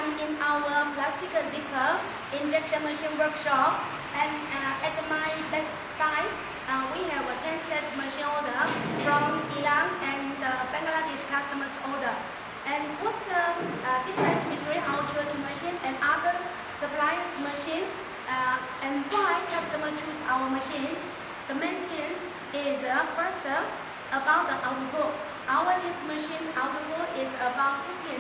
I'm in our plastic zipper injection machine workshop, and at my left side, we have a 10 sets machine order from Iran and Bangladesh customers order. And what's the difference between our QLQ machine and other suppliers' machine, and why customer choose our machine? The main things is first about the output. Our this machine output is about 15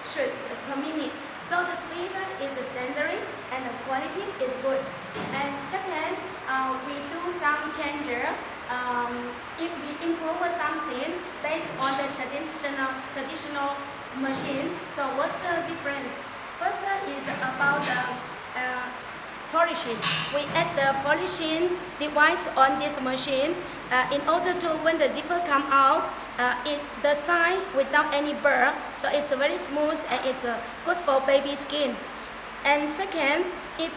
shirts per minute. So the speed is standard and the quality is good. And second, we do some changer. If we improve something based on the traditional machine. So what's the difference? First is about the polishing. We add the polishing device on this machine in order to, when the zipper come out, the side without any burr, so it's very smooth and it's good for baby skin. And second, if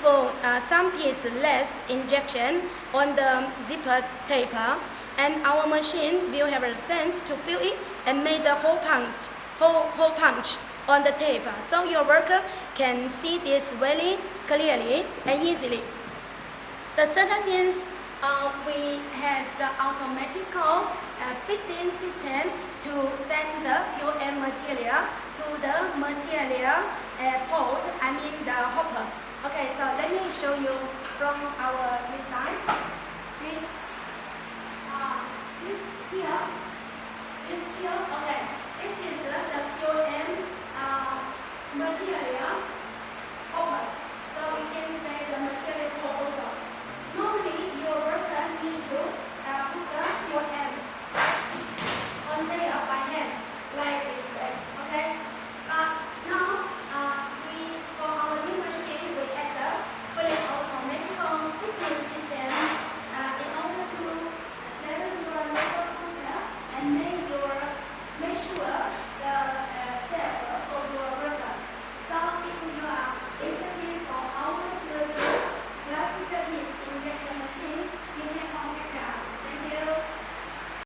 some teeth less injection on the zipper taper, and our machine will have a sense to feel it and make the hole punch on the taper, so your worker can see this very clearly and easily. The third thing, we have the automatical fitting system to send the QM material to the material port, I mean the hopper. Okay, so let me show you from our this side. This here, okay.